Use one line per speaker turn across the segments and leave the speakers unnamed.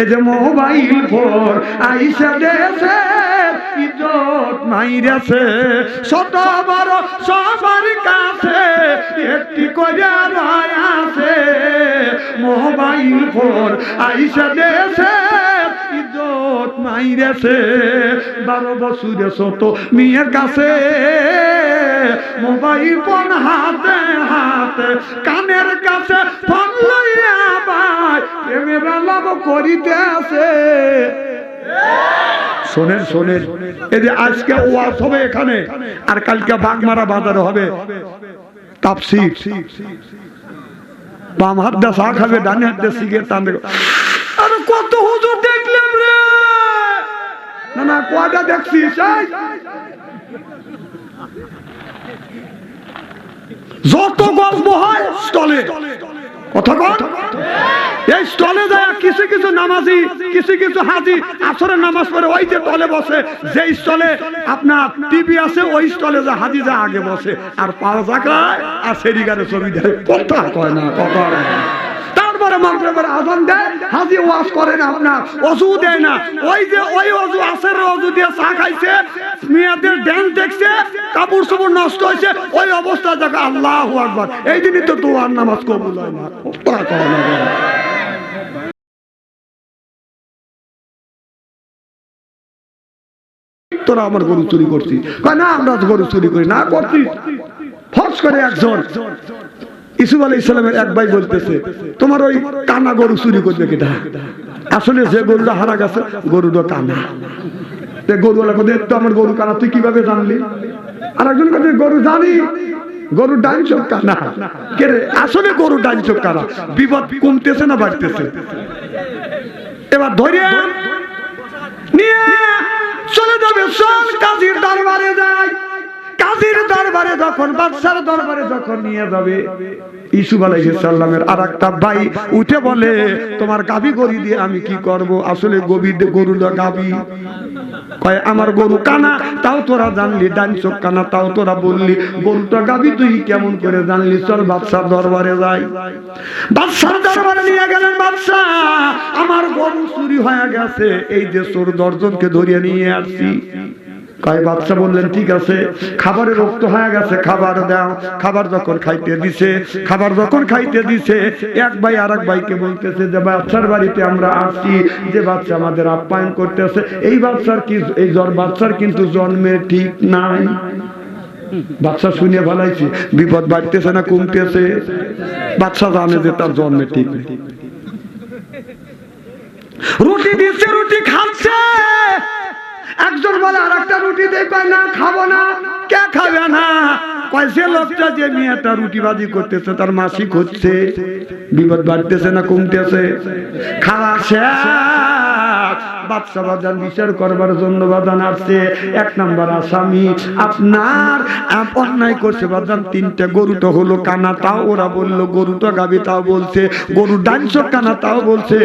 যে mobile phone আইসা দেশে ইজ্জত মাইরাছে, ছোট বড় সবার কাছে একটি করে রয় আছে। মোবাইল ফোন আইসা দেশে ইজ্জত মাইরাছে, 12 বছরে ছোট মেয়ের কাছে মোবাইল ফোন হাতে হাতে, কানের কাছে ফোন লইয়া ভাই ক্যামেরা লাভ করিতে আছে। শোনেন শোনেন, এই যে আজকে ওয়াজ হবে এখানে, আর কালকে বাগমারা বাজারে হবে তাফসীর। বাম হাত দিয়ে চা খাবে, ডান হাত দিয়ে সিগারেট টানবে। আরে কত হুজুর দেখলাম রে, না না কয়টা দেখছিস? যত গল্প হয় স্টলে, কথা কন, এই স্টলে যায় কিছু কিছু নামাজি, কিছু কিছু হাজি আসরের নামাজ পড়ে ওই যে স্টলে বসে, যে স্টলে আপনার টিভি আছে ওই স্টলে যা হাজি যা আগে বসে, আর পাওয়া জায়গায় আর সেরিগারে ছবি দেয়। কথা কয় না, কথা তারপরে মাগরিবের আযান দেয়, হাজি ওয়াজ করে না, আপনার ওযু দেয় না, ওই যে ওই ওযু আসরের ওযু দিয়ে চা খাইছে, মেয়েদের ড্যান্স দেখছে, কাপড় চোপড় নষ্ট হয়েছে, ওই অবস্থা দেখে আল্লাহু আকবার। এই দিনই তো দোয়ার নামাজ কবুল হয় না। কথা কয় না, তোরা আমার গরু চুরি করছিস? কয় না, আমরা গরু চুরি করি না। করছিস ফরজ করে একজন ইউসুফ আলাইহিস সালামের এক ভাই বলতেছে, তোমার ওই কানা গরু চুরি করবে কিটা? আসলে যে গরুটা হারা গেছে গরুটা কানা। গরুওয়ালা কথা, তো আমার গরু কানা তুই কিভাবে জানলি? আর একজন কথা, গরু জানি, গরু ডান চোখ কানা। কে রে? আসলে গরু ডান চোখ কানা। বিপদ কমতেছে না বাড়তেছে? এবার ধরে নিয়ে চলে যাবে, চল কাজীর দরবারে যায়। কাজীর দরবারে যখন, বাদশার দরবারে যখন নিয়ে যাবে, ইউসুফ আলাইহিস সালামের আরেকটা ভাই উঠে বলে, তোমার গাভী গরু দিয়ে আমি কি করব? আসলে গরুটা গাভী। কয় আমার গরু কানা, তাও তোরা জানলি, ডান চোখ কানা, তাও তোরা বললি, গরুটা গাভী তুই কেমন করে জানলি? চল বাদশার দরবারে যাই। বাদশার দরবারে নিয়ে গেলেন। বাদশা, আমার গরু চুরি হয়ে গেছে, এই যে চোর 10 জনকে ধরিয়ে নিয়ে আসছি। কয় বাদশা বললেন ঠিক আছে, খাবারের রক্ত হয়ে গেছে, খাবার দাও। খাবার যখন খাইতে দিছে, এক ভাই আরেক ভাইকে বলতেছে যে বাদশার বাড়িতে আমরা আসছি, যে বাদশা আমাদের আপ্যায়ন করতেছে, এই বাদশার কি, এই বাদশার কিন্তু জন্মে ঠিক নাই। বাদশা শুনে ভালাইছি, বিপদ বাড়তেছে না কমতেছে? বাদশা জানে যে তার জন্মে ঠিক নেই। রুটি দিচ্ছে, রুটি খাচ্ছে। একজন বলে আর একটা রুটি দে, কয় না খাবো না। কে খাবে না? কয় সে লোকটা যে মেয়েটা রুটি বাজি করতেছে তার মাসিক হচ্ছে, বিপদ বাড়তেছে না কমতেছে? খাওয়া শেষ, বাদশা বাজান বিচার করবার জন্য বাজান আসছে। 1 নাম্বার আসামি আপনার অন্যায় করছে বাজান, 3টে। গরুটা হলো কানা, তাও ওরা বললো, গরুটা গাবি, তাও বলছে, গরু ডান চোখ কানা, তাও বলছে,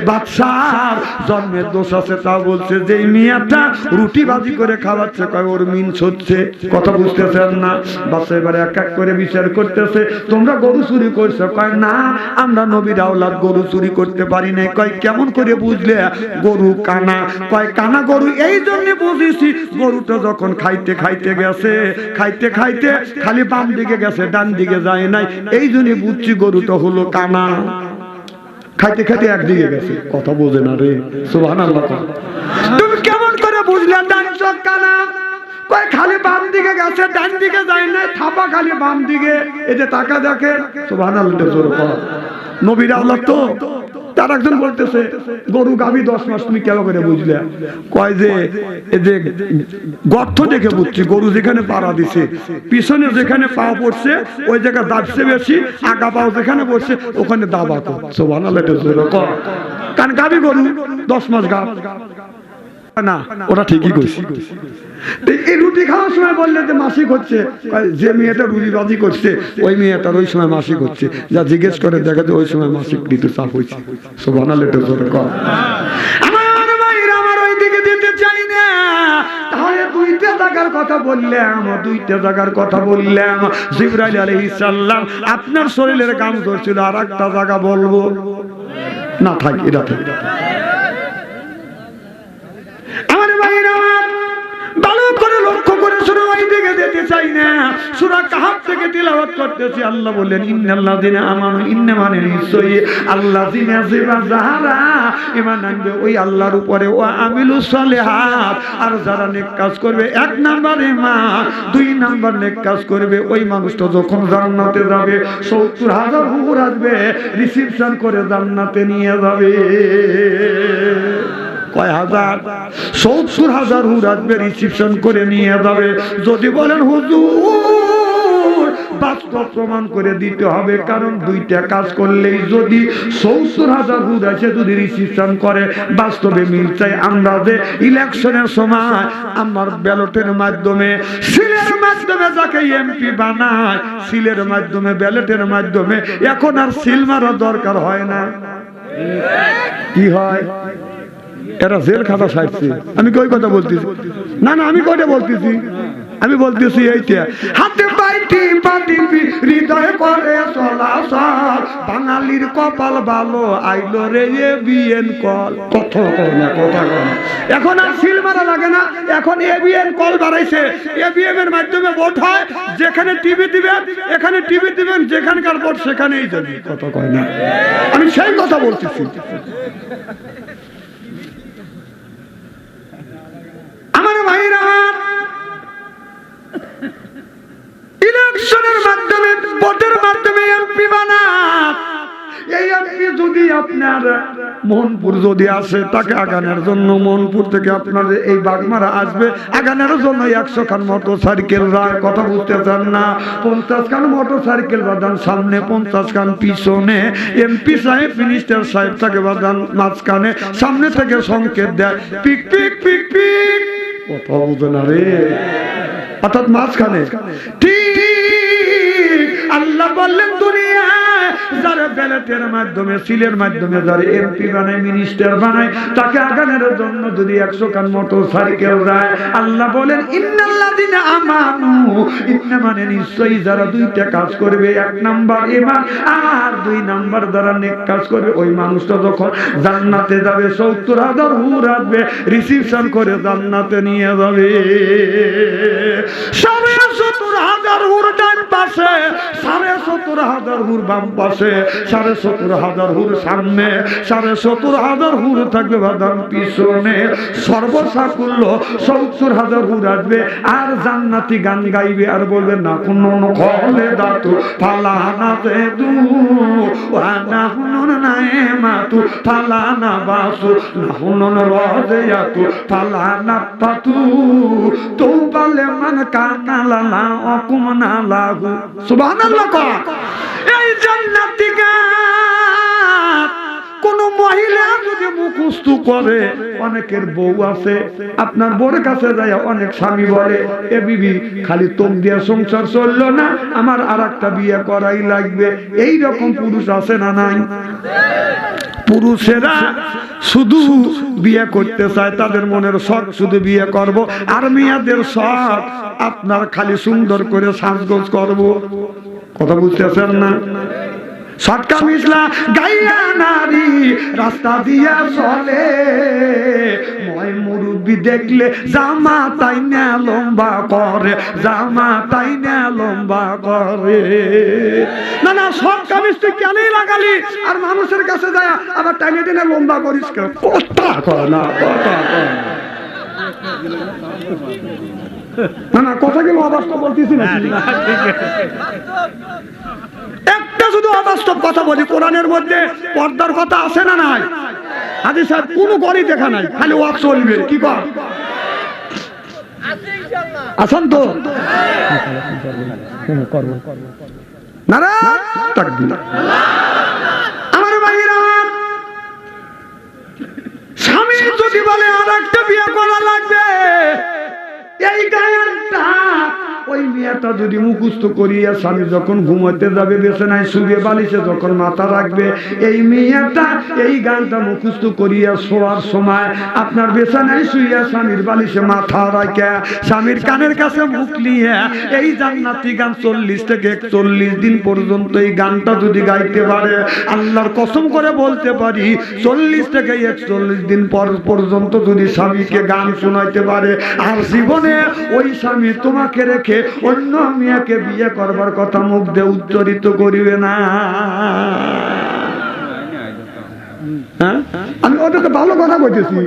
বাদশার জন্মের দোষ আছে, তাও বলছে, যে মেয়েটা রুটি বাজি করে খাওয়াচ্ছে, কয় ওর মিন্স হচ্ছে। কথা বুঝতেছেন না? বাদশা এবারে এক এক করে বিচার করতেছে, তোমরা গরু চুরি করছো? কয় না, আমরা নবীর আওলাদ, গরু চুরি করতে পারি না। কয় কেমন করে বুঝলে গরু কানা? কয় কানা গরু এই জন্য বুঝেছি, গরুটা যখন খাইতে খাইতে গেছে, খাইতে খাইতে খালি বাম দিকে গেছে, ডান দিকে যায় নাই, এই জন্য বুঝছি গরুটা হলো কানা। খাইতে খাইতে একদিকে গেছে। কথা বোঝে না রে, সুবহানাল্লাহ। তুমি কেমন করে বুঝলে ডান চোখ কানা? কয় খালি বাম দিকে গেছে, ডান দিকে যায় না, থাপা খালি বাম দিকে। এই যে টাকা দেখে, সুবহানাল্লাহ জোরে কর, নবীর আওলাদ তো। তার একজন বলতেছে, গরু গাভী 10 মাস, তুমি কেন করে বুঝলে? কয় যে এই যে গর্ত দেখে বুঝছি, গরু যেখানে পাড়া দিছে, পিছনে যেখানে পা পড়ছে ওই জায়গা দাবছে বেশি, আগা পাও যেখানে পড়ছে ওখানে দাবা কম। সুবহানাল্লাহ জোরে কর। কারণ গাভী গরু 10 মাস গাভ না, ওরা ঠিকই কইছে। এই রুটি খাওয়ার সময় বললে যে মাসিক হচ্ছে, যে মেয়েটা রুটি বাজি করছে ওই মেয়েটার ওই সময় মাসিক হচ্ছে, যা জিজ্ঞেস করে দেখা যায় ওই সময় মাসিক ঋতু চাপ হয়েছে। সুবহানাল্লাহ জোরে কর। আমার ভাইরা, আমার ওই দিকে দিতে চাই না। তাহলে 2টা জায়গার কথা বললাম, 2টা জায়গার কথা বললাম। জিবরাইল আলাইহিস সালাম আপনার শরীরের গাম ধরছিল, আর একটা জায়গা বলবো না, থাক এটা থাক। চাই না। সূরা কাহফ থেকে তিলাওয়াত করতেছি। আল্লাহ বলেন ইন্নাল্লাযিনা আমানু, ইন্না মানে নিশ্চয়ই আল্লাযিনা যারা ঈমান আনবে ওই আল্লাহর উপরে, ওয়া আমিলুস সালিহাত, আর যারা নেক কাজ করবে, এক নাম্বার ঈমান, দুই নাম্বার নেক কাজ করবে, ওই মানুষটা যখন জান্নাতে যাবে ৭০,০০০ হুর আসবে রিসিপশন করে জান্নাতে নিয়ে যাবে। কয় হাজার? ৭০,০০০ হুর আসবে রিসিপশন করে নিয়ে যাবে। যদি বলেন হুজুর বাস্তব প্রমাণ করে দিতে হবে, কারণ দুইটা কাজ করলেই যদি ৭০,০০০ হুর আসে, যদি রিসিপশন করে বাস্তবে মিল চাই। আমরা যে ইলেকশনের সময় আমার ব্যালটের মাধ্যমে, সিলের মাধ্যমে যাকে এমপি বানায়, সিলের মাধ্যমে, ব্যালটের মাধ্যমে, এখন আর সিল মারা দরকার হয় না। কি হয়? এরা জেল খাতা সাইছে। আমি কই কথা বলতেছি না, না আমি কয়টা বলতেছি, আমি বলতেছি এইটা, হাতে পাইটি পাটিবি হৃদয় করে চলাচল, বাঙালির কপাল ভালো আইলো রে এবিএন কল। কথা কয় না, কথা কয় না। এখন আর সিল মারা লাগে না, এখন এবিএন কল বাড়াইছে। এবিএম এর মাধ্যমে ভোট হয়, যেখানে টিভি দিবেন এখানে টিভি দিবেন, যেখানকার ভোট সেখানেই যাবে। কথা কয় না, আমি সেই কথা বলতেছি। আমার ভাইরা, ইলেকশনের মাধ্যমে, ভোটের মাধ্যমে এমপি বানান। এই এমপি যদি আপনার মোহনপুর যদি আসে, তাকে আগানোর জন্য মোহনপুর থেকে আপনার এই বাগমারা আসবে, আগানোর জন্য 100 খান মোটর সাইকেল রায়। কথা বুঝতে চান না? 50 খান মোটর সাইকেল বাঁধান সামনে, 50 খান পিছনে। এমপি সাহেব, মিনিস্টার সাহেব তাকে বাঁধান মাঝখানে, সামনে থেকে সংকেত দেয় পিক পিক পিক পিক। কথা বুঝে না রে, অর্থাৎ মাঝখানে। ঠিক আল্লাহ বললেন দুনিয়া যারা ব্যালটের মাধ্যমে, সিলের মাধ্যমে যারা এমপি বানায়, মিনিস্টার বানায়, তাকে আগানোর জন্য যদি 100 খান মোটর সাইকেল দেয়, আল্লাহ বলেন ইন্নাল্লাযিনা আমানু, ইন্না মানে নিশ্চয়ই যারা দুইটা কাজ করবে, এক নাম্বার ঈমান, আর দুই নাম্বার যারা নেক কাজ করবে, ওই মানুষটা যখন জান্নাতে যাবে ৭০,০০০ হুর আসবে রিসিপশন করে জান্নাতে নিয়ে যাবে। ৭০,০০০ হুর ডান পাশে, ৭০,০০০ হুর বাম পাশে, ৭০,০০০ হুর সামনে, ৭০,০০০ হুর থাকবে বাদাম পিছনে। সর্বসাকুল্য ৭০,০০০ হুর আসবে, আর জান্নাতি গান গাইবে, আর বলবে না কোনো খলে দাতু ফালানা তেদু ওয়ানা হুনুন নায়েমাতু ফালানা বাসু না হুনুন রাজিয়াতু ফালানা তাতু তুবালে মান কানালা অকুমনা লাগু। সুবহানাল্লাহ। এই জান্নাতি গান কোন মহিলা যদি মুখস্থ করে, অনেকের বউ আছে, আপনার বউর কাছে যায় অনেক স্বামী বলে এ বিবি খালি তোম দিয়ে সংসার চললো না, আমার আরেকটা বিয়ে করাই লাগবে। এই রকম পুরুষ আছে না নাই? পুরুষেরা শুধু বিয়ে করতে চায়, তাদের মনের শখ শুধু বিয়ে করব, আর মেয়েদের শখ আপনার খালি সুন্দর করে সাজগোজ করব। কথা বুঝতেছেন না? সটকা মিশলা গাইয়া নারী রাস্তা দিয়া চলে, মই মুরব্বি দেখলে জামা তাই না লম্বা করে, জামা তাই না লম্বা করে। না না, সটকা মিষ্টি কেনই লাগালি, আর মানুষের কাছে যায় আবার টাইনে টেনে লম্বা করিস কেন? কথা কয় না, কথা কয় না, না কথা কি অবাস্তব বলতেছি না? একটা শুধু অবাস্তব কথা বলি, কোরআনের মধ্যে পর্দার কথা আছে না নাই? হাদিস সাহেব কোনো গড়ই দেখা নাই, খালি ওয়াক চলবে। কি কর আছেন তো? নারায়ণ তাকবীর। আমার ভাইরা, স্বামী যদি বলে আর একটা বিয়ে করা লাগবে, এই গায়নটা ওই মেয়েটা যদি মুখস্থ করিয়া স্বামী যখন ঘুমাতে যাবে বিছানায় শুয়ে বালিশে যখন মাথা রাখবে, এই মেয়েটা এই গানটা মুখস্থ করিয়া শোয়ার সময় আপনার বিছানায় শুইয়া স্বামীর বালিশে মাথা রাখে স্বামীর কানের কাছে মুখ নিয়ে এই জান্নাতি গান 40 থেকে 41 দিন পর্যন্ত এই গানটা যদি গাইতে পারে, আল্লাহর কসম করে বলতে পারি 40 থেকে 41 দিন পর্যন্ত যদি স্বামীকে গান শোনাইতে পারে, আর জীবনে ওই স্বামী স্বামী তোমাকে রেখে অন্য মেয়েকে বিয়ে করবার কথা মুখ দিয়ে উচ্চারিত করিবে না। হ্যাঁ, আমি ওদেরকে ভালো কথা বলতেছি।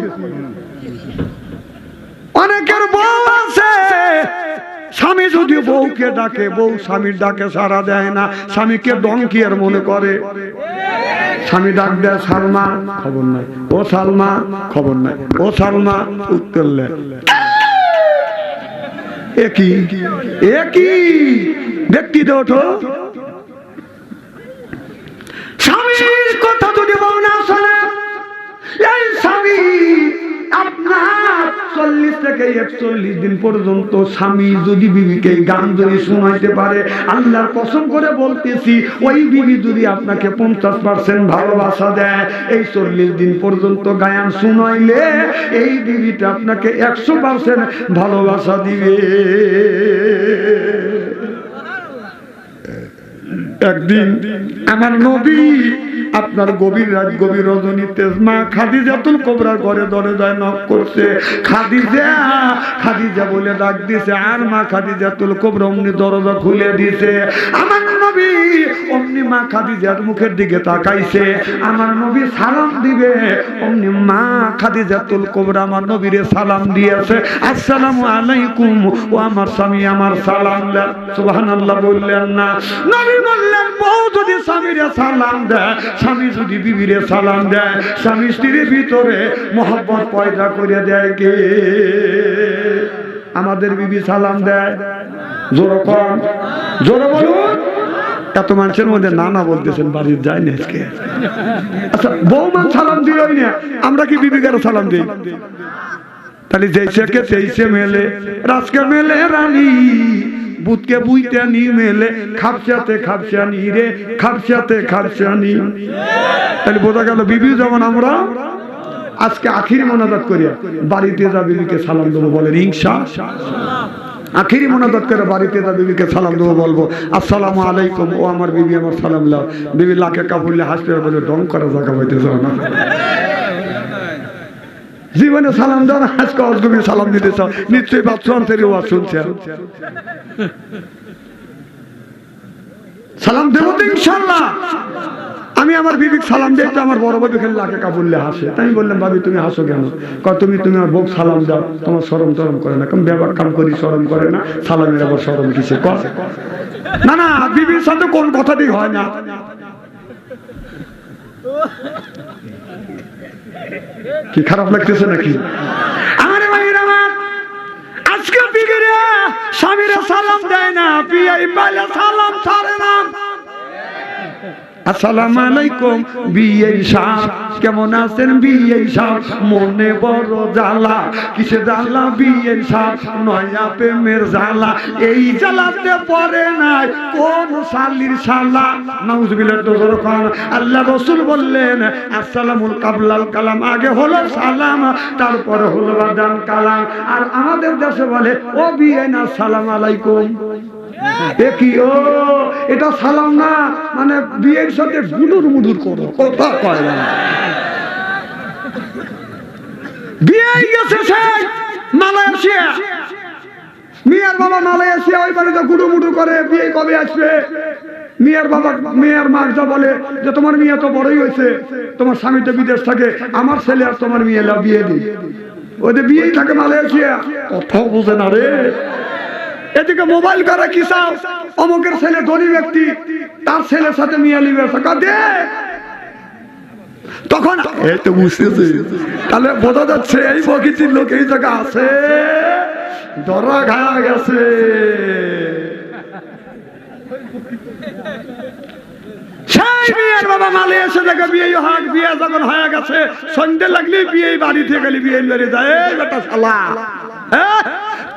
অনেকের বউ আছে, স্বামী যদি বউকে ডাকে, বউ স্বামীর ডাকে সাড়া দেয় না, স্বামীকে ডঙ্কি আর মনে করে। স্বামী ডাক দেয় সালমা, খবর নাই। ও সালমা, খবর নাই। ও সালমা, উত্তর নেই। একই ব্যক্তি ওঠো। স্বামীর কথা যদি বউ না শোনে, এই স্বামী আপনার 40 থেকে 41 দিন পর্যন্ত স্বামী যদি বিবিকে গান যদি শোনাইতে পারে, আল্লাহর কসম করে বলতেছি, ওই বিবি যদি আপনাকে 50% ভালোবাসা দেয়, এই 40 দিন পর্যন্ত গায়ান শোনাইলে এই বিবিটা আপনাকে 100% ভালোবাসা দিবে। একদিন আমার নবী আপনার গভীর রাত গভীর রজনীতে মা খাদিজাতুল কুবরার ঘরে দরজায় নক করছে। খাদিজা বলে ডাক দিছে, আর মা খাদিজাতুল কুবরা অমনি দরজা খুলে দিছে। আমার নবী অমনি মা খাদিজার মুখের দিকে তাকাইছে। আমার নবী সালাম দিবে, অমনি মা খাদিজাতুল কুবরা আমার নবীরে সালাম দিয়েছে, আসসালামু আলাইকুম। ও আমার স্বামী আমার সালাম দেন। সুবহানাল্লাহ বললেন না? নবী বললেন, বউ যদি স্বামীরে সালাম দেয়, স্বামী যদি বিবিরে সালাম দেয়, স্বামী স্ত্রীর ভিতরে মহব্বত পয়দা করে দেয় কে? আমাদের বিবি সালাম দেয়? জোরে কম, জোরে বলুন। এত মানুষের মধ্যে নানা বলতেছেন, বাড়ির যায় না আজকে। আচ্ছা, বৌমান সালাম দিলই না, আমরা কি বিবিকার সালাম দিই? তাহলে যেইসে তেইশে মেলে, রাজকে মেলে রানী, বুতকে বুইতে নি মেলে, খাপসাতে খাপসানি রে, খাপসাতে খাপসানি। তাহলে বোঝা গেল বিবি যেমন আমরা আজকে আখিরি মোনাজাত করিয়া বাড়িতে যা বিবিকে সালাম দেবো, বলেন ইনশাআল্লাহ। আখিরি মোনাজাত করে বাড়িতে যা বিবিকে সালাম দেবো, বলবো আসসালামু আলাইকুম। ও আমার বিবি আমার সালাম লাও। বিবি লাখে কাপড়লে হাসতে বলে ডং করা জায়গা পাইতে যাও না। জীবনে সালাম দাও না, আজকে অজগবি সালাম দিতে চাও, নিশ্চয়ই বাচ্চা অন্তরে ওয়াজ শুনছে। সালাম দেবো তো ইনশাআল্লাহ। আমি আমার বিবিক সালাম দিই তো আমার বড় ভাবি খালি লাখে কাপড়লে হাসে। তাই বললাম, ভাবি তুমি হাসো কেন? তুমি আমার বউ সালাম দাও, তোমার শরম টরম করে না? কেমন ব্যবহার কাম করি শরম করে না? সালামের আবার শরম কিসে? না না, বিবির সাথে কোন কথাটি হয় না। কি খারাপ লাগতেছে নাকি? আমারে ভাইরা আমার, আজকে বিবিরা স্বামীরা সালাম দেয় না, বিয়ে পাইলে সালাম ছাড়ে না। আসসালামু আলাইকুম বিয়ে সাহেব, কেমন আছেন বিয়ে সাহেব? মনে বড় জ্বালা, কিসে জ্বালা বিয়ে সাহেব? নয়া প্রেমের জ্বালা, এই জ্বালাতে পড়ে নাই কোন শালির শালা। নাউজুবিল্লাহ। আল্লাহ রাসূল বললেন, আসসালামুল কাবলাল কালাম, আগে হলো সালাম, তারপরে হলো বাদান কালাম। আর আমাদের দেশে বলে, ও বিয়ে না সালাম আলাইকুম। দেখি ও এটা সালাম না, মানে বিয়ের সাথে গুডুর মুডুর করো, কথা কয় না। বিয়ে গেছে সেই মালয়েশিয়া, মিয়ার বাবা মালয়েশিয়া, ওই বাড়িতে গুডু মুডু করে, বিয়ে কবে আসবে? মিয়ার বাবা মেয়ের মা যা বলে যে তোমার মেয়ে তো বড়ই হয়েছে, তোমার স্বামী তো বিদেশ থাকে, আমার ছেলে আর তোমার মেয়ে বিয়ে দিই। ওদের বিয়েই থাকে মালয়েশিয়া, কথা বুঝে না রে। এদিকে মোবাইল করে কি চাও, অমুকের ছেলে ধনী ব্যক্তি, তার ছেলের সাথে মিয়া লিবে দে। তখন এই তো বুঝতেছে, তাহলে বোঝা যাচ্ছে এই প্রকৃতির লোক এই জায়গা আছে, ধরা খাওয়া গেছে। সেই বিয়ের বাবা মালে এসে দেখে বিয়ে হাট, বিয়ে যখন হয়ে গেছে, সন্ধ্যে লাগলে বিয়ে বাড়ি থেকে গেলে বিয়ে বেড়ে যায়। এই বেটা শালা,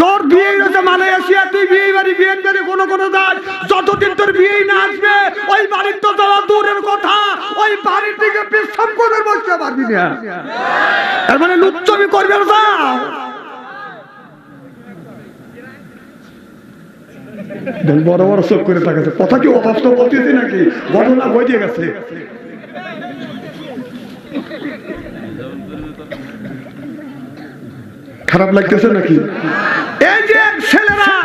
তোর বিয়ে হচ্ছে মালয়েশিয়া, তুই বিয়ে বাড়ি বিয়ে বাড়ি কোনো কোনো যায়, যতদিন তোর বিয়ে না আসবে ওই বাড়ির তো যাওয়া দূরের কথা, ওই বাড়ির দিকে পেছাব করে বসতে পারবি না। তার মানে লুচ্চমি করবে না। বড় বড় চোখ করে তাকাচ্ছে, কথা কি অবাস্তব বলতেছি নাকি? ঘটনা ঘটে গেছে। খারাপ লাগতেছে নাকি? এই যে ছেলেরা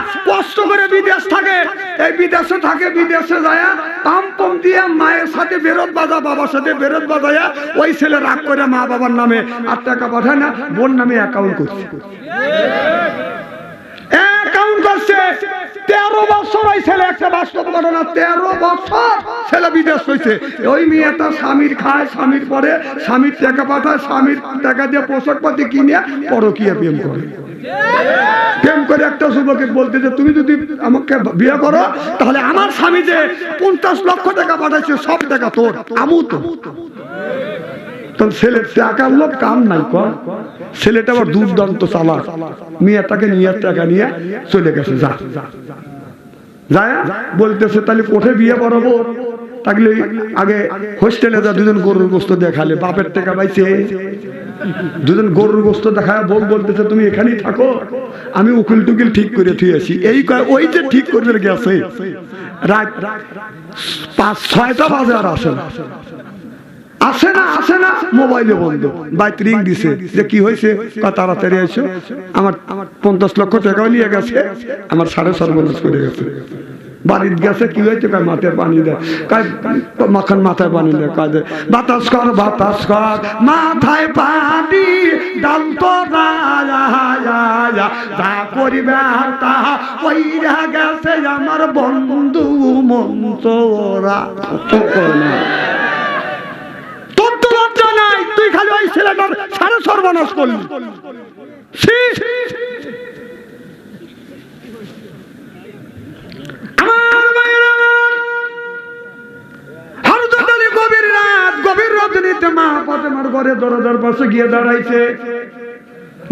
কষ্ট করে বিদেশ থাকে, এই বিদেশে থাকে, বিদেশে যায় পাম্পম দিয়ে মায়ের সাথে বেরোত বাজা, বাবার সাথে বেরোত বাজায়া ওই ছেলে রাগ করে মা বাবার নামে আর টাকা পাঠায় না, বোন নামে অ্যাকাউন্ট করছে। অ্যাকাউন্ট করছে 13 বছর ওই ছেলে, একটা বাস্তব ঘটনা, 13 বছর ছেলে বিদেশ হয়েছে। ওই মেয়েটা স্বামীর খায়, স্বামীর পরে স্বামীর টাকা পাঠায়, স্বামীর টাকা দিয়ে পোশাক পাতি কিনে পরকীয়া প্রেম করে। প্রেম করে একটা যুবকে বলতেছে তুমি যদি আমাকে বিয়ে করো তাহলে আমার স্বামী যে 50 লক্ষ টাকা পাঠাচ্ছে সব টাকা তোর, আমু তো। ছেলে টাকার লোক কাম নাই কর, ছেলেটা আবার দুর্দান্ত চালাক, মেয়েটাকে নিয়ে টাকা নিয়ে চলে গেছে। যা যায় বলতেছে তাহলে কোঠে বিয়ে করাবো, তাহলে আগে হোস্টেলে যা দুজন গরুর গোস্ত দেখালে, বাপের টাকা পাইছে, দুজন গরুর গোস্ত দেখায় বউ বলতেছে তুমি এখানেই থাকো, আমি উকিল টুকিল ঠিক করে থুয়েছি। এই ওই যে ঠিক করে গেছে, রাত 5-6টা বাজে আর আসে না, আসে না, আসে না, মোবাইলে বন্ধ, বাইক রিং দিছে যে কি হয়েছে, তাড়াতাড়ি এসো, আমার 50 লক্ষ টাকাও নিয়ে গেছে, আমার 6.5 করে গেছে। বাড়ির গেছে কি হয়েছে, মাথায় পানি দেয়, মাখন মাথায় পানি দেয়, কাজে বাতাস কর, বাতাস কর, মাথায় পানি ডাল তো যা করিবে তা কইরা গেছে আমার বন্ধু মন্তরা। তুই খালি ওই ছেলেটার সারা সর্বনাশ করলি। গভীর রাত, গভীর রজনীতে মা ফাতেমার ঘরে দরজার পাশে গিয়ে দাঁড়াইছে,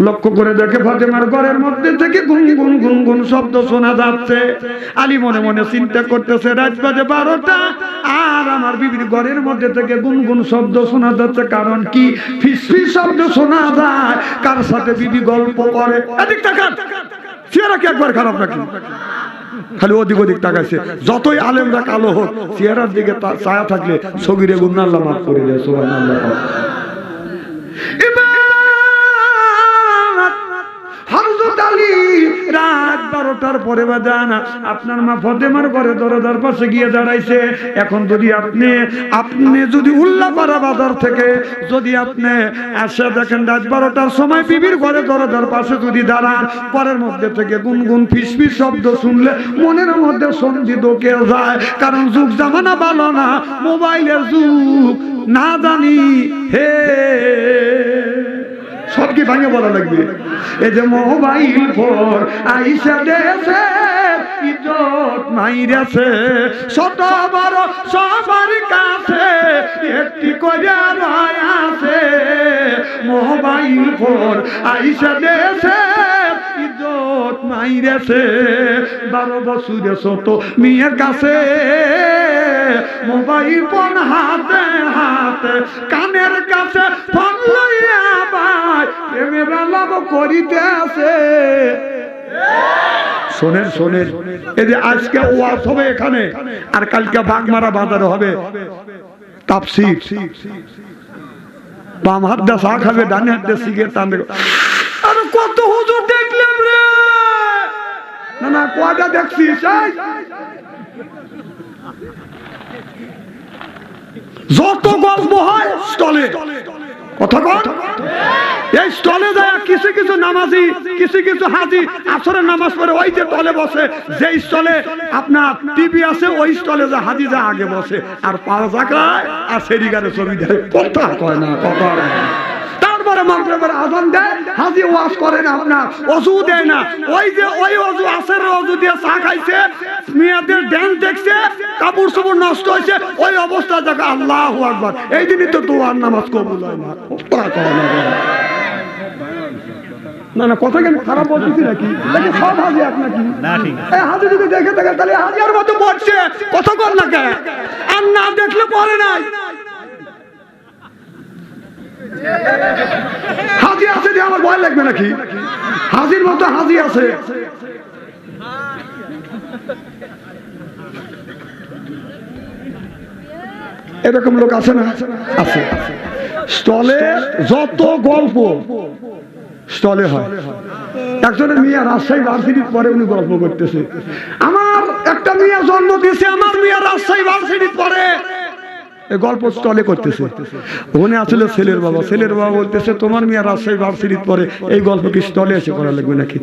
লক্ষ্য করে দেখে ফাতেমার ঘরের মধ্যে থেকে গুনগুন গুনগুন শব্দ শোনা যাচ্ছে। আলী মনে মনে চিন্তা করতেছে রাত বাজে 12টা আর আমার বিবির ঘরের মধ্যে থেকে গুনগুন শব্দ শোনা যাচ্ছে, কারণ কি ফিসফিস শব্দ শোনা যায়, কার সাথে বিবি গল্প করে। এদিক তাকান, চেহারা কি একবার খারাপ নাকি? খালি ওদিক ওদিক তাকাইছে। যতই আলেমরা কালো হোক, চেহারার দিকে ছায়া থাকলে সগীরে গুনাহ আল্লাহ মাফ করে দেয়। সুবহানাল্লাহ। রাত 12টার পরে বাজান আপনার মা ফাতেমার ঘরে দরজার পাশে গিয়ে দাঁড়াইছে। এখন যদি আপনি যদি উল্লাপাড়া বাজার থেকে যদি আপনি এসে দেখেন রাত 12টার সময় বিবির ঘরে দরজার পাশে যদি দাঁড়ান, পরের মধ্যে থেকে গুনগুন ফিসফিস শব্দ শুনলে মনের মধ্যে সন্ধি ঢোকে যায়, কারণ যুগ জামানা ভালো না, মোবাইলের যুগ, না জানি হে সব কি ভাঙে বলা লাগবে। এই যে মোবাইল ফোন আইসা দেশে ইজ্জত মাইরেছে, ছোট বড় সবার কাছে একটি করে আছে। মোবাইল ফোন আইসা দেশে ইজ্জত মাইরেছে, 12 বছরের ছোট মেয়ের কাছে মোবাইল ফোন হাতে হাতে, কানের কাছে ফোন লইয়া ভাই প্রেমের আলাপ করিতে আছে। শোনেন শোনেন, এই যে আজকে ওয়াজ হবে এখানে, আর কালকে বাগমারা বাজারে হবে তাফসীর। বাম হাত দিয়ে চা খাবে, ডান হাত দিয়ে সিগারেট টানবে। আর কত হুজুর দেখলাম রে, না না কয়টা দেখছিস? যত গল্প হয় স্টলে, কথা কর, এই স্টলে যায় কিছু কিছু নামাজি, কিছু কিছু হাজি আসরের নামাজ পড়ে ওই যে স্টলে বসে, যে স্টলে আপনার টিভি আছে ওই স্টলে যা হাজি যা আগে বসে, আর পাওয়া জায়গায় আর সেরিগারে ছবি দেয়, কথা কয় না, কথা তারপরে মাগরিবের আযান দেয়, হাজি ওয়াজ করে না, আপনার ওযু দেয় না, ওই যে ওই ওযু আসরের ওযু দিয়ে চা খাইছে, মেয়েদের ড্যান্স দেখছে, কাপড় চোপড় নষ্ট হয়েছে, ওই অবস্থা দেখে আল্লাহু আকবার। এই দিনই তো দোয়ার নামাজ কবুল হয় না, কথা কয় না। না না কথা কেন খারাপ বলতেছি নাকি? দেখে সব হাজি এক নাকি? এই হাজি যদি দেখে থাকে তাহলে হাজির মতো পড়ছে, কথা কর না কেন? আর না দেখলে পড়ে নাই। হাজি আছে যে আমার ভয় লাগবে নাকি? হাজির মতো হাজি আছে। এরকম লোক আছে না? আছে। স্টলে যত গল্প স্টলে হয়। একজনের মিয়া রাজশাহী ভার্সিটির পরে উনি গল্প করতেছে, আমার একটা মিয়া জন্ম দিয়েছে, আমার মিয়া রাজশাহী ভার্সিটির পরে গল্প স্টলে করতেছে। ওখানে আসলে ছেলের বাবা, ছেলের বাবা বলতেছে তোমার মিয়া রাজশাহী ভার্সিটির পরে এই গল্প কি স্টলে এসে করা লাগবে নাকি?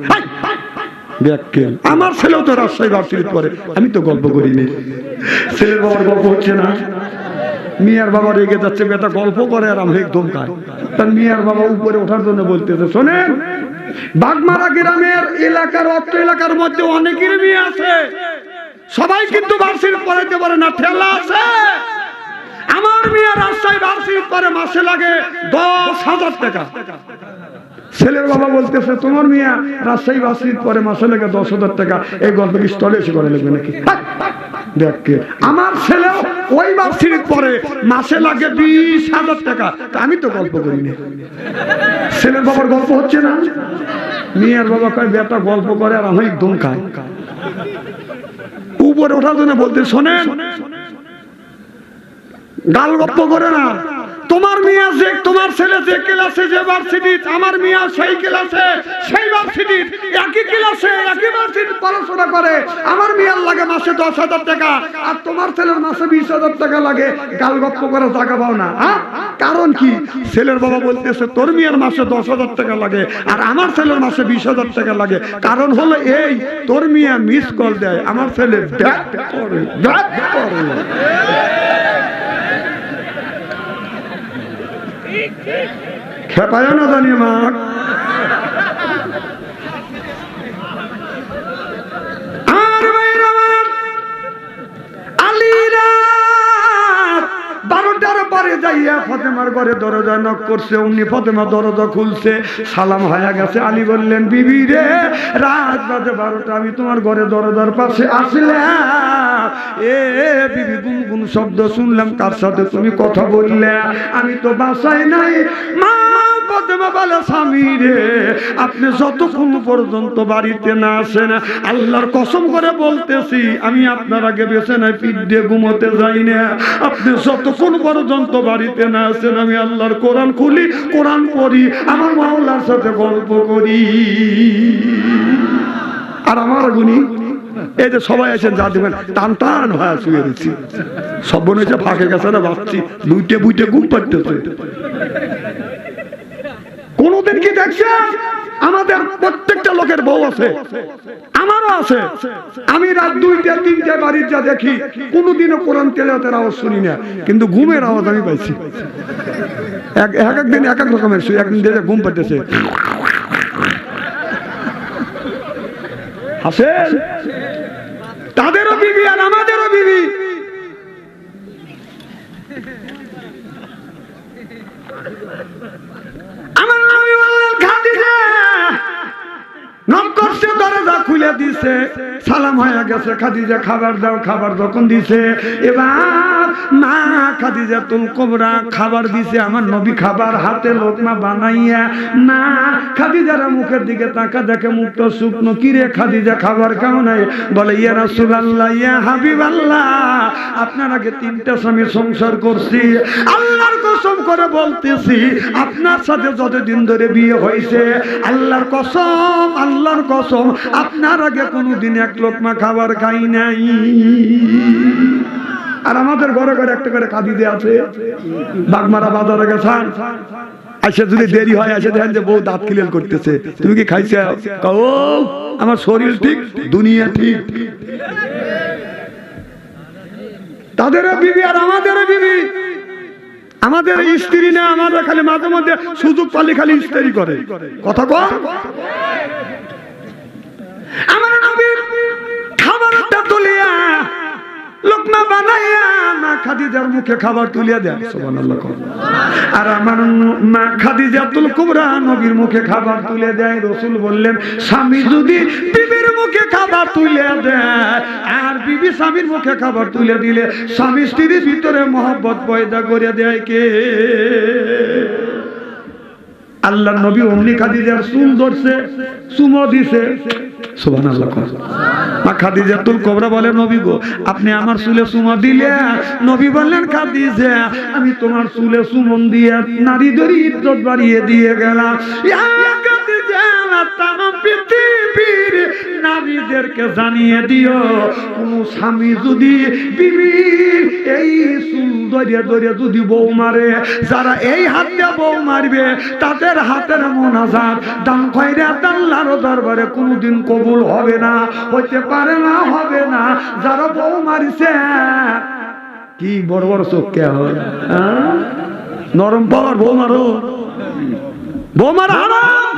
আমার ছেলেও তো রাজশাহী ভার্সিটির পরে, আমি তো গল্প করিনি। ছেলের বাবার গল্প হচ্ছে না, মিয়ার বাবা রেগে যাচ্ছে, বেটা গল্প করে আর আমি একদম খায়। তার মিয়ার বাবা উপরে ওঠার জন্য বলতেছে শোনেন, বাগমারা গ্রামের এলাকার অত্র এলাকার মধ্যে অনেকের মেয়ে আছে, সবাই কিন্তু ভার্সিটি পড়াইতে পারে না, ঠেলা আছে। আমার মেয়ে রাজশাহী ভার্সিটি পরে মাসে লাগে 10,000 টাকা। ছেলের বাবা বলতেছে তোমার মেয়ে রাজশাহী ভার্সিটি পরে মাসে লাগে 10,000 টাকা, এই গল্প কি স্টলে এসে করে লাগবে নাকি? আমার ছেলেও ওই ভার্সিটির পরে মাসে লাগে 20,000 টাকা, আমি তো গল্প করিনি। ছেলের বাবার গল্প হচ্ছে না, মেয়ের বাবা কয় বেটা গল্প করে আর আমি একদম খায়। উপরে ওঠার জন্য বলতে শোনেন, গাল গপ্প করে না। তোমার মিয়া যে, তোমার ছেলে যে ক্লাসে যে ভার্সিটি, আমার মিয়া সেই ক্লাসে সেই ভার্সিটি, একই ক্লাসে একই ভার্সিটি পড়াশোনা করে। আমার মিয়ার লাগে মাসে 10,000 টাকা আর তোমার ছেলের মাসে 20,000 টাকা লাগে। গাল গপ্প করে টাকা পাও না, হ্যাঁ? কারণ কি? ছেলের বাবা বলতেছে তোর মিয়ার মাসে 10,000 টাকা লাগে আর আমার ছেলের মাসে 20,000 টাকা লাগে। কারণ হলো এই, তোর মিয়া মিস কল দেয়, আমার ছেলে ব্যাক করে। খেপায় না জানি মা। আর আলীরা 12টার পরে যাইয়া ফাতেমার ঘরে দরজা নক করছে। অমনি ফাতেমা দরজা খুলছে, সালাম হয়ে গেছে। আলী বললেন বিবি রে, রাত বাজে 12টা, আমি তোমার ঘরে দরজার পাশে আসলাম। এ বিবি গুনগুন শব্দ শুনলাম, কার সাথে তুমি কথা বললে? আমি তো বাসায় নাই। মা ফাতেমা বলে স্বামী রে, আপনি যতক্ষণ পর্যন্ত বাড়িতে না আসেন, আল্লাহর কসম করে বলতেছি আমি আপনার আগে বিছানায় পিঠ দিয়ে ঘুমোতে যাই না। আপনি যতক্ষণ পর্যন্ত বাড়িতে না আসেন, আমি আল্লাহর কোরআন খুলি, কোরআন পড়ি, আমার মাওলার সাথে গল্প করি। আর আমার গুনি এই যে সবাই আছেন, যা দেবেন টান টান হয়ে শুয়ে দিচ্ছি, সব মনে হচ্ছে ফাঁকে গেছে না, ভাবছি লুইটে বুইটে ঘুম পাড়তেছে। কোনদিন কি দেখছেন? আমাদের প্রত্যেকটা লোকের বউ আছে, আমারও আছে। আমি রাত 2টা 3টায় বাড়ির যা দেখি, কোনোদিনও কোরআন তেলাওয়াতের আওয়াজ শুনি না, কিন্তু ঘুমের আওয়াজ আমি পাইছি। এক একদিন এক এক রকমের শুয়ে, একদিন দেখে ঘুম পাইতেছে। হাসেন, তাদেরও বিবি আর আমাদেরও বিবি। আমার নবী বললেন খাদিজা নক করছে, দরজা খুলে দিছে, সালাম হয়ে গেছে। খাদিজা খাবার দাও, খাবার যখন দিছে, এবার মা খাদিজাতুল কুবরা খাবার দিছে। আমার নবী খাবার হাতে লোকমা বানাইয়া, না খাদিজার মুখের দিকে তাকা, দেখে মুখটা শুকনো। কিরে খাদিজা, খাবার কেমন? বলে ইয়া রাসূলুল্লাহ, ইয়া হাবিবাল্লাহ, আপনার আগে 3টা স্বামী সংসার করছি, আল্লাহর কসম করে বলতেছি আপনার সাথে যতদিন ধরে বিয়ে হয়েছে, আল্লাহর কসম, আল্লাহর কসম, আপনার আগে কোনোদিন এক লোকমা খাবার খাই নাই। আর আমাদের ঘরে ঘরে একটা করে খাদিজা আছে। বাগমারা বাজারে গেছেন, আচ্ছা যদি দেরি হয়, আসে দেখেন যে বউ দাঁত খিলেল করতেছে, তুমি কি খাইছো? ও আমার শরীর ঠিক, দুনিয়া ঠিক। তাদেরও বিবি আর আমাদেরও বিবি। আমাদের স্ত্রী না, আমাদের খালি মাঝে মধ্যে সুযোগ পালি খালি স্ত্রী করে কথা কম। আমার নবী খাবারটা তুলিয়া লোকমা বানাইয়া মা খাদিজার মুখে খাবার তুলিয়া দেয়, সুবহানাল্লাহ। আর আমার মা খাদিজাতুল কুবরা নবীর মুখে খাবার তুলে দেয়। রাসূল বললেন স্বামী যদি বিবির মুখে খাবার তুলে দেয় আর বিবি স্বামীর মুখে খাবার তুলে দিলে স্বামী স্ত্রীর ভিতরে মহব্বত পয়দা করে দেয় কে? আল্লাহর নবী অমনি খাদিজার চুল ধরছে, চুমো দিছে, সুবহানাল্লাহ। মা খাদিজাতুল কুবরা বলে নবী গো, আপনি আমার চুলে চুমো দিলে? নবী বললেন খাদিজা, আমি তোমার চুলে চুমন দিয়ে নারী ধরে ইজ্জত বাড়িয়ে দিয়ে গেলাম। যে তাম পৃথিবীর নারীদেরকে জানিয়ে দিও, কোন স্বামী যদি বিবির এই চুল ধরিয়ে ধরিয়ে যদি বউ মারে, যারা এই হাত দিয়ে বউ মারবে তাদের হাতের মোনাজাত দান খয়রাত আল্লাহর দরবারে কোনদিন কবুল হবে না, হইতে পারে না, হবে না। যারা বউ মারিছে কি বড় বড় চোখ কে হয়, নরম পাওয়ার বউ মারো, বউ মারা হারাম।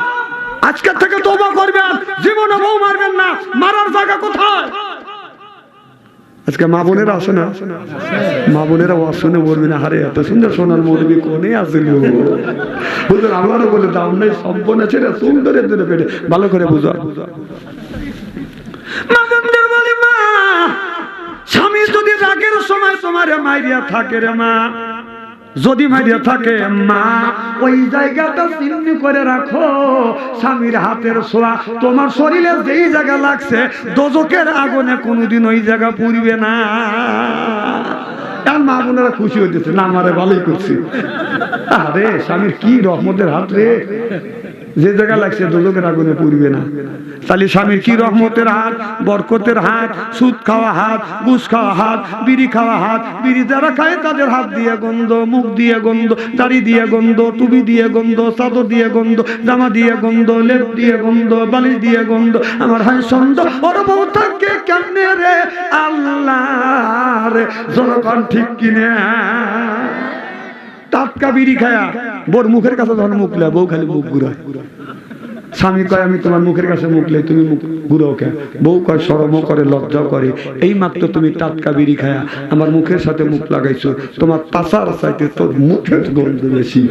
আজকের থেকে তওবা করবেন, জীবনে বউ মারবেন না। মারার জায়গা কোথায়? আজকে মা বোনেরা আসে না, মা বোনেরা শুনে বলবি না, হারে এত সুন্দর সোনার মরবি কোনে আসল হুজুর, আমারও বলে দাম নেই, সম্পূর্ণ ছেড়ে সুন্দরের জন্য পেটে ভালো করে বুঝা। মা বোনদের বলি, মা স্বামী যদি রাগের সময় তোমার মাইরিয়া থাকে রে মা, যদি মাইরিয়া থাকে মা, ওই জায়গাটা চিহ্ন করে রাখো। স্বামীর হাতের ছোঁয়া তোমার শরীরে যেই জায়গা লাগছে দোজকের আগুনে কোনোদিন ওই জায়গা পুড়বে না। মা বোনেরা খুশি হইতেছে, না আমারে ভালোই করছি। আরে স্বামীর কি রহমতের হাত রে, যে জায়গা লাগছে দোজকের আগুনে পুড়বে না। তাহলে স্বামীর কি রহমতের হাত, বরকতের হাত, সুদ খাওয়া হাত, ঘুষ খাওয়া হাত, বিড়ি খাওয়া হাত। বিড়ি যারা খায় তাদের হাত দিয়ে গন্ধ, মুখ দিয়ে গন্ধ, দাড়ি দিয়ে গন্ধ, টুপি দিয়ে গন্ধ, চাদর দিয়ে গন্ধ, জামা দিয়ে গন্ধ, লেপ দিয়ে গন্ধ, বালিশ দিয়ে গন্ধ। আমার হাই সন্দ ওর বউ থাকে কেমনে রে আল্লাহ রে, জনগণ ঠিক কিনে টাটকা বিড়ি খায়া বোর মুখের কাছে যখন মুখলে বউ খালি মুখ ঘুরায়। স্বামী কয় আমি তোমার মুখের কাছে মুখলে তুমি মুখ ঘুরাও কে? বউ কয় শরমও করে, লজ্জাও করে। এই মাত্র তুমি টাটকা বিড়ি খায়া আমার মুখের সাথে মুখ লাগাইছো, তোমার পাশার চাইতে তোর মুখের গন্ধ বেশি।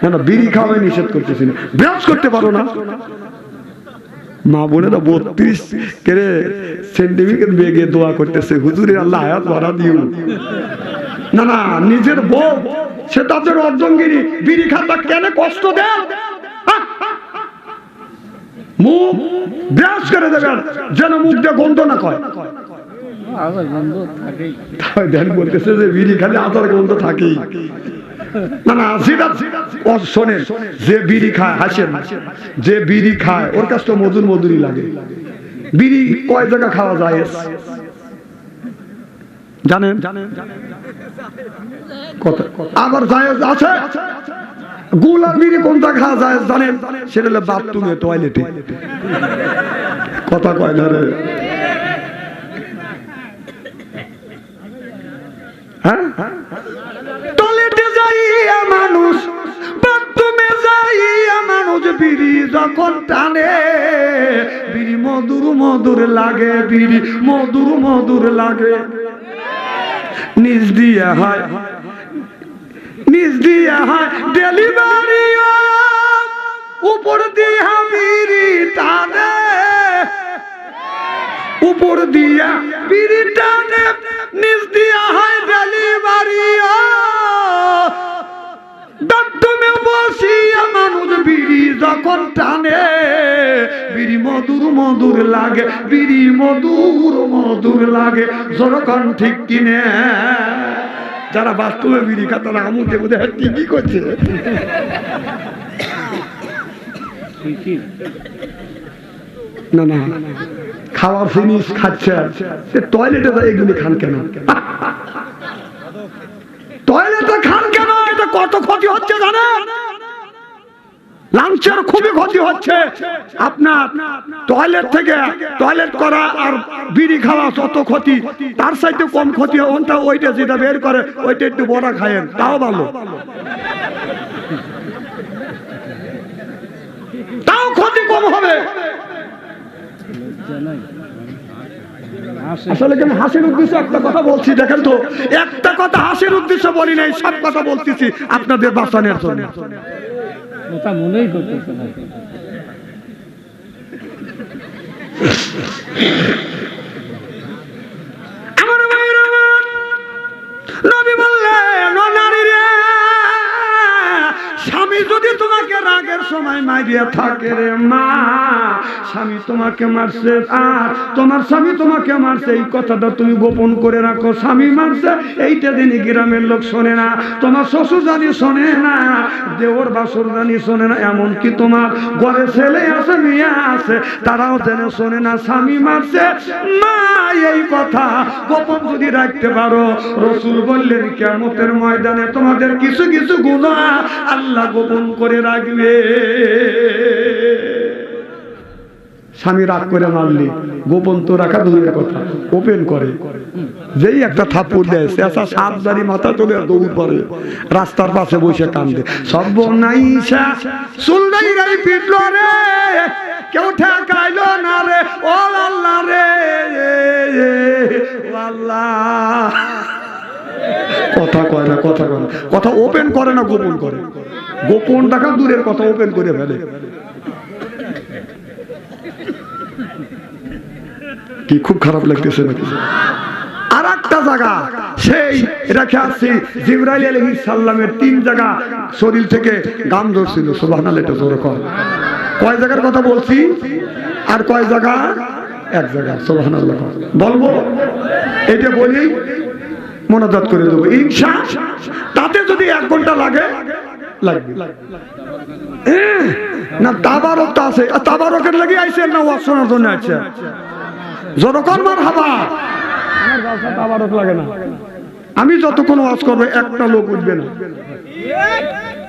না না, বিড়ি খাওয়াই নিষেধ করতেছি না, ব্যাস করতে পারো না। মা বোনেরা 32 কেরে সেন্টিমিটার বেগে দোয়া করতেছে, হুজুরের আল্লাহ হায়াত বাড়া দিও। না না, নিজের বউ সে তাদের অর্জনগিরি, বিড়ি খাতা কেন কষ্ট দেন? মুখ ব্রাশ করে দেবেন যেন মুখ দিয়ে গন্ধ না কয়। ধ্যান বলতেছে যে বিড়ি খালি আদার গন্ধ থাকেই। না না, সেটা শোনেন, যে বিড়ি খায় হাসেন, যে বিড়ি খায় ওর কাছে তো মধুর মধুরই লাগে। বিড়ি কয় জায়গা খাওয়া যায় জানেন? আবার জায়েজ আছে। গুলা বিড়ি কোনটা খাওয়া যায় জানেন? সেটা হলো বাথরুমে, টয়লেটে। কথা কয় না রে, হ্যাঁ? টয়লেটে যাইয়া মানুষ, বাথরুমে যাইয়া মানুষ বিড়ি যখন টানে, বিড়ি মধুর মধুর লাগে, বিড়ি মধুর মধুর লাগে। নিজ দিয়া হয়, নিজ দিয়া হয় ডেলিভারি, উপর দিয়া বিড়ি টানে, উপর দিয়া বিড়ি টানে, নিজ দিয়া হয় ডেলিভারি। বাথরুমে বসিয়া মানুষ বিড়ি যখন টানে, বিড়ি মধুর মধুর লাগে, বিড়ি মধুর মধুর লাগে। যখন ঠিক কিনে যারা বাথরুমে বিড়ি খায় তারা আমুকে বোধ হয় ঠিকই করছে। না না, খাওয়া ফিনিশ খাচ্ছে, টয়লেটে এগুলি খান কেন? টয়লেটে খান কেন? এটা কত ক্ষতি হচ্ছে জানেন? লাঞ্চের খুবই ক্ষতি হচ্ছে। আপনার টয়লেট থেকে টয়লেট করা আর বিড়ি খাওয়া যত ক্ষতি, তার চাইতে কম ক্ষতি ওইটা যেটা বের করে ওইটা একটু বড়া খায়েন, তাও ভালো, তাও ক্ষতি কম হবে। আসলে আমি হাসির উদ্দেশ্যে একটা কথা বলছি, দেখেন তো, একটা কথা হাসির উদ্দেশ্যে বলি নাই, সব কথা বলতেছি আপনাদের বাঁচানোর জন্য। কথা মনেই করতেছে না। আমার ভাইরা, নবী বললেন, নারী রে, স্বামী যদি তোমাকে রাগ বেশিরভাগের সময় মাইরিয়া থাকে রে মা, স্বামী তোমাকে মারছে আর তোমার স্বামী তোমাকে মারছে এই কথাটা তুমি গোপন করে রাখো। স্বামী মারছে এইটা দিনই গ্রামের লোক শোনে না, তোমার শ্বশুর জানি শোনে না, দেওর বাসুর জানি শোনে না, এমনকি তোমার ঘরে ছেলে আছে মেয়ে আছে তারাও যেন শোনে না স্বামী মারছে। মা এই কথা গোপন যদি রাখতে পারো, রাসূল বললেন কিয়ামতের ময়দানে তোমাদের কিছু কিছু গুনাহ আল্লাহ গোপন করে রাখবে। স্বামী রাগ করে মারলি গোপন তো রাখা দূরের কথা, ওপেন করে যেই একটা থাপ্পড় দেয় চেঁচা সাতদারি মাথা চলে দৌড় পড়ে, রাস্তার পাশে বসে কান্দে, সব নাইসা চুলদাই গাড়ি পিটলো রে, কেউ ঠেকাইলো না রে, ও আল্লাহ রে আল্লাহ। কথা কয় না, কথা কয় না, কথা ওপেন করে না, গোপন করে। গোপন টাকা দূরের কথা, ওপেন করে ফেলে। কি খুব খারাপ লাগতেছে নাকি? আর একটা জায়গা সেই রেখে আসছি, জিবরাইল আলাইহিস সালামের 3 জায়গা শরীর থেকে গাম ধরছিল। সুবহানাল্লাহ, এটা জোরে কর। কয় জায়গার কথা বলছি আর কয় জায়গা? এক জায়গা। সুবহানাল্লাহ বলবো, এটা বলি মোনাজাত করে দেবো ইনশাআল্লাহ। তাতে যদি 1 ঘন্টা লাগে লাগবে না। তাবারক তো আছে, তাবারকের লাগি আইছেন না ওয়াজ শোনার জন্য আছে? যতক্ষণ মারহাবা, আমার গাছে তাবারক লাগে না। আমি যতক্ষণ ওয়াজ করবো একটা লোক উঠবে না।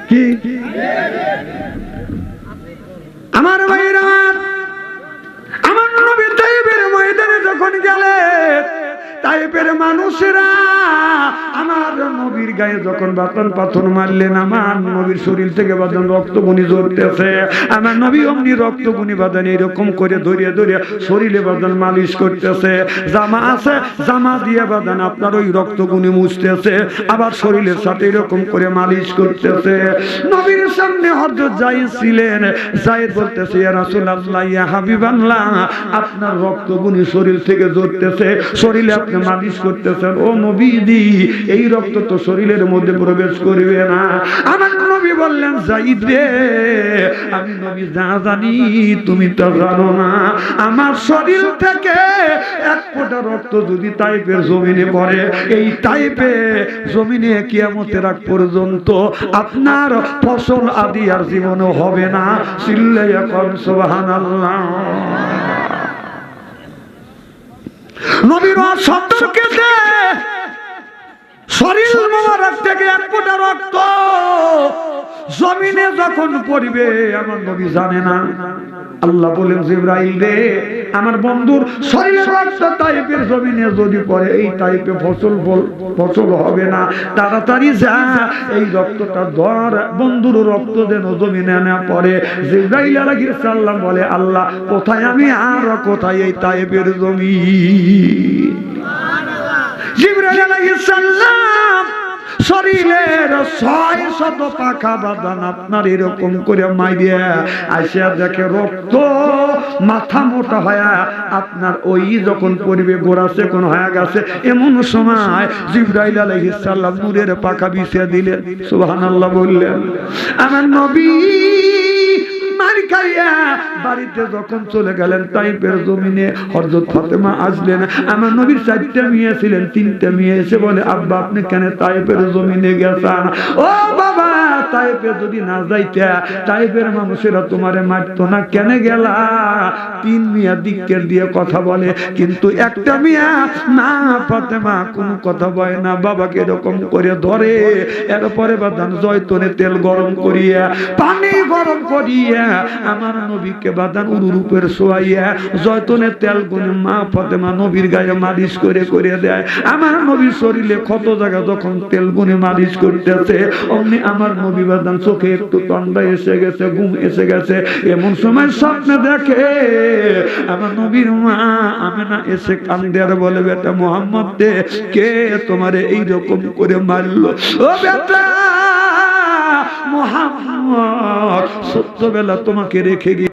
কি আমার ভাইরা, আমার নবী তাইফের ময়দানে যখন গেলে তাইফের মানুষেরা আমার নবীর গায়ে যখন বাতন পাথর মারলেন, আমার নবীর শরীর থেকে বাদন রক্তগুনি ঝরতেছে। আমার নবী অমনি রক্তগুনি বাদন এরকম করে ধরিয়ে ধরিয়ে শরীরে বাদন মালিশ করতেছে। জামা আছে, জামা দিয়ে বাদন আপনার ওই রক্তগুনি মুছতেছে, আবার শরীরের সাথে এরকম করে মালিশ করতেছে। নবীর সামনে হযরত যায়েদ ছিলেন। যায়েদ বলতেছে, ইয়া রাসূলুল্লাহ, ইয়া হাবিবাল্লাহ, আপনার রক্তগুনি শরীর থেকে ঝরতেছে, শরীরে আপনি মালিশ করতেছেন। ও নবীজি, এই রক্ত তো শরীরের মধ্যে প্রবেশ করবে না। আমার নবী বললেন, যায়েদ রে, আমি নবী যা জানি তুমি তো জানো না। আমার শরীর থেকে 1 ফোঁটা রক্ত যদি তাইফের জমিনে পড়ে, এই তাইফে জমিনে কিয়ামতের আগ পর্যন্ত আপনার ফসল আদি আর জীবনও হবে না। চিল্লাইয়া কোন সুবহানাল্লাহ। নবীর সতর্কতে শরীর মোবারক থেকে 1 ফোঁটা রক্ত জমিনে যখন পড়বে, আমার নবী জানে না। আল্লাহ বলেন, জিবরাইল রে, আমার বন্ধুর শরীরের রক্ত তাইফের জমিনে যদি পড়ে, এই তাইফে ফসল হবে না। তাড়াতাড়ি যা, এই রক্তটা ধর, বন্ধুর রক্ত যেন জমিনে না পড়ে। জিবরাইল আলাইহিস সালাম বলে, আল্লাহ কোথায় আমি আর কোথায় এই তাইফের জমিন? জিবরাইল আলাইহিস সালাম শরীরের 600 পাখা বাঁধান আপনার এরকম করে মাইরিয়া আসিয়া দেখে রক্ত মাথা মোটা হয়ে আপনার ওই যখন পরিবে গোড়া সেকন হয়ে গেছে। এমন সময় জিবরাইল আলাইহিস সালাম নূরের পাখা বিছিয়ে দিলেন। সুবহানাল্লাহ বললেন। আমার নবী বাড়িতে যখন চলে গেলেন তাইফের জমিনে, হযরত ফাতেমা আসলেন। আমার নবীর 4টা মেয়ে ছিলেন, 3টা মেয়ে এসে বলে, আব্বা আপনি কেন তাইফের জমিনে গেছেন? ও বাবা, তাইফে যদি না যাইতা তাইফের মানুষেরা তোমারে মারতো না, কেন গেলা? 3 মেয়ে দিকের দিয়ে কথা বলে, কিন্তু একটা মেয়ে না ফাতেমা কোনো কথা বলে না, বাবাকে এরকম করে ধরে। এরপরে বাদান জয়তুনের তেল গরম করিয়া, পানি গরম করিয়া আমার নবীকে বাদান উরুপের শোয়াইয়া জয়তুনের তেল গুনে মা ফাতেমা নবীর গায়ে মালিশ করে করে দেয়। আমার নবীর শরীরে ক্ষত জায়গা যখন তেল গুনে মালিশ করতেছে, অমনি আমার নবী বাদান চোখে একটু ঠান্ডা এসে গেছে, ঘুম এসে গেছে। এমন সময় স্বপ্নে দেখে আমার নবীর মা আমেনা এসে কান্দে আর বলে, বেটা মুহাম্মদ দে, কে তোমারে এইরকম করে মারলো? ও বেটা মুহাম্মদ, সত্যবেলা তোমাকে রেখে গিয়ে